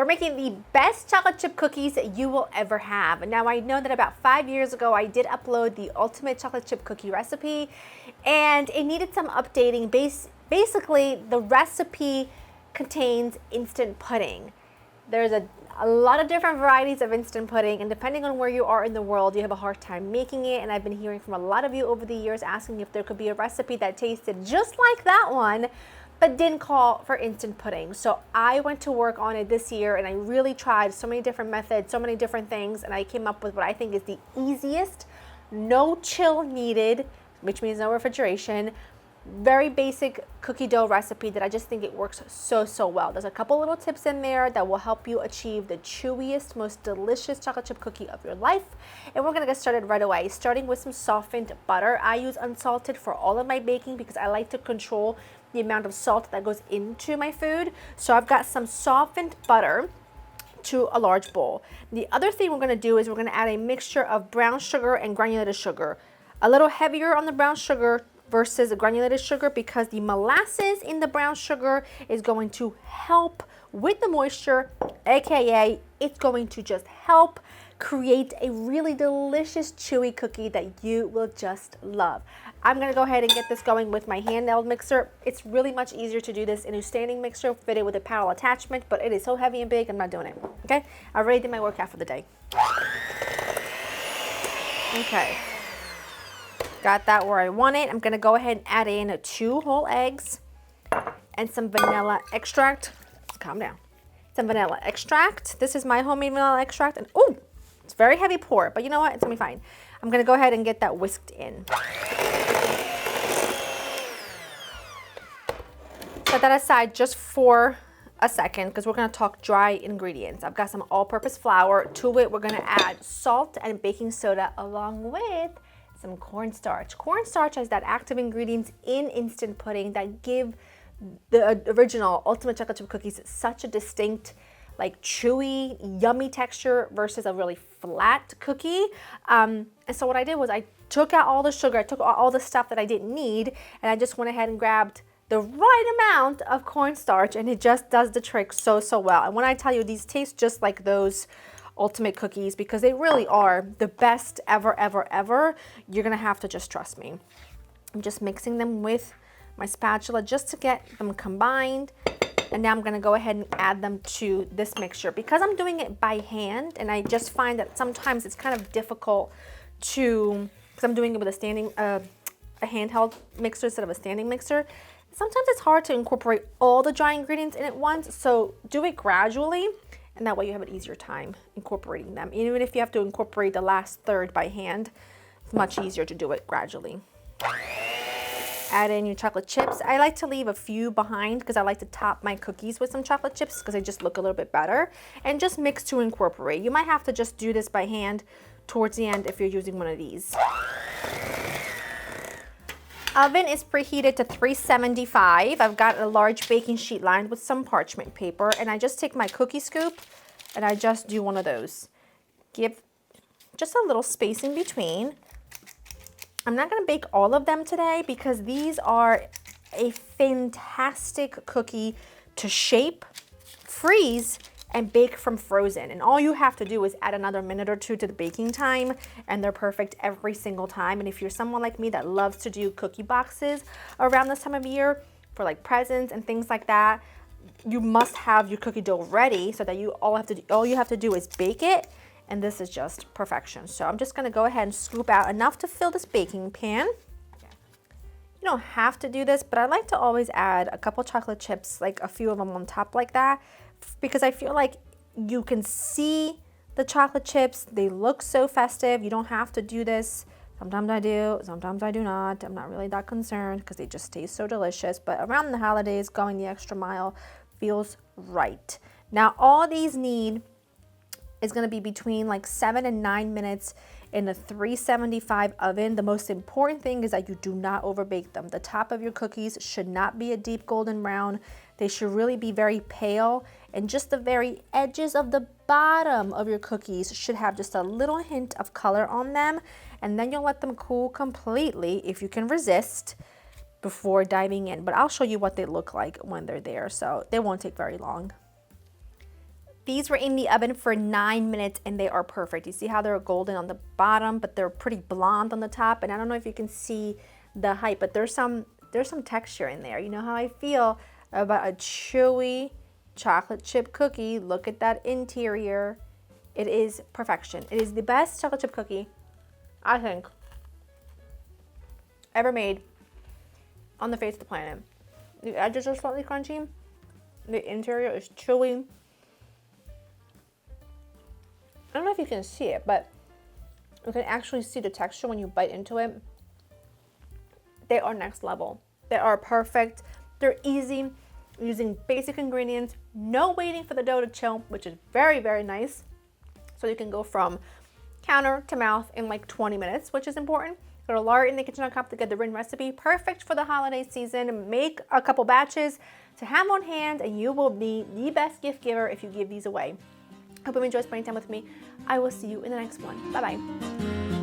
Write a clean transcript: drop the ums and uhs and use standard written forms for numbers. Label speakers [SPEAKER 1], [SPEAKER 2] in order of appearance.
[SPEAKER 1] We're making the best chocolate chip cookies you will ever have. Now I know that about 5 years ago I did upload the ultimate chocolate chip cookie recipe and it needed some updating. Basically the recipe contains instant pudding. There's a lot of different varieties of instant pudding, and depending on where you are in the world, you have a hard time making it. And I've been hearing from a lot of you over the years asking if there could be a recipe that tasted just like that one, but didn't call for instant pudding. So I went to work on it this year and I really tried so many different methods, so many different things, and I came up with what I think is the easiest, no chill needed, which means no refrigeration, very basic cookie dough recipe that I just think it works so well. There's a couple little tips in there that will help you achieve the chewiest, most delicious chocolate chip cookie of your life. And we're gonna get started right away, starting with some softened butter. I use unsalted for all of my baking because I like to control the amount of salt that goes into my food. So I've got some softened butter to a large bowl. The other thing we're gonna do is we're gonna add a mixture of brown sugar and granulated sugar. A little heavier on the brown sugar versus the granulated sugar because the molasses in the brown sugar is going to help with the moisture, aka it's going to just help create a really delicious chewy cookie that you will just love. I'm gonna go ahead and get this going with my handheld mixer. It's really much easier to do this in a standing mixer fitted with a paddle attachment, but it is so heavy and big, I'm not doing it, okay? I already did my workout for the day. Okay. Got that where I want it. I'm gonna go ahead and add in 2 whole eggs and some vanilla extract. Calm down. Some vanilla extract. This is my homemade vanilla extract. And oh, it's very heavy pour, but you know what? It's gonna be fine. I'm gonna go ahead and get that whisked in. Set that aside just for a second because we're gonna talk dry ingredients. I've got some all-purpose flour. To it, we're gonna add salt and baking soda along with some cornstarch. Cornstarch has that active ingredients in instant pudding that give the original ultimate chocolate chip cookies such a distinct, like chewy, yummy texture versus a really flat cookie. And so what I did was I took out all the sugar, I took all the stuff that I didn't need, and I just went ahead and grabbed the right amount of cornstarch, and it just does the trick so well. And when I tell you these taste just like those ultimate cookies, because they really are the best ever, you're gonna have to just trust me. I'm just mixing them with my spatula just to get them combined. And now I'm gonna go ahead and add them to this mixture. Because I'm doing it by hand, and I just find that sometimes it's kind of difficult to, because I'm doing it with a handheld mixer instead of a standing mixer. Sometimes it's hard to incorporate all the dry ingredients in at once, so do it gradually. And that way you have an easier time incorporating them. Even if you have to incorporate the last third by hand, it's much easier to do it gradually. Add in your chocolate chips. I like to leave a few behind because I like to top my cookies with some chocolate chips because they just look a little bit better. And just mix to incorporate. You might have to just do this by hand towards the end if you're using one of these. Oven is preheated to 375. I've got a large baking sheet lined with some parchment paper, and I just take my cookie scoop and I just do one of those. Give just a little space in between. I'm not gonna bake all of them today because these are a fantastic cookie to shape, freeze, and bake from frozen. And all you have to do is add another minute or 2 to the baking time, and they're perfect every single time. And if you're someone like me that loves to do cookie boxes around this time of year for like presents and things like that, you must have your cookie dough ready so that all you have to do is bake it, and this is just perfection. So I'm just gonna go ahead and scoop out enough to fill this baking pan. You don't have to do this, but I like to always add a couple chocolate chips, like a few of them on top like that, because I feel like you can see the chocolate chips. They look so festive. You don't have to do this. Sometimes I do, sometimes I do not. I'm not really that concerned because they just taste so delicious. But around the holidays, going the extra mile feels right. Now, all these need is going to be between like 7 and 9 minutes in a 375 oven. The most important thing is that you do not overbake them. The top of your cookies should not be a deep golden brown. They should really be very pale, and just the very edges of the bottom of your cookies should have just a little hint of color on them, and then you'll let them cool completely if you can resist before diving in. But I'll show you what they look like when they're there, so they won't take very long. These were in the oven for 9 minutes and they are perfect. You see how they're golden on the bottom, but they're pretty blonde on the top. And I don't know if you can see the height, but there's some texture in there. You know how I feel about a chewy chocolate chip cookie. Look at that interior. It is perfection. It is the best chocolate chip cookie, I think, ever made on the face of the planet. The edges are slightly crunchy. The interior is chewy. I don't know if you can see it, but you can actually see the texture when you bite into it. They are next level. They are perfect. They're easy, using basic ingredients, no waiting for the dough to chill, which is very, very nice. So you can go from counter to mouth in like 20 minutes, which is important. Go to Laura in the Kitchen Cup to get the written recipe. Perfect for the holiday season. Make a couple batches to have on hand, and you will be the best gift giver if you give these away. Hope you enjoy spending time with me. I will see you in the next one. Bye-bye.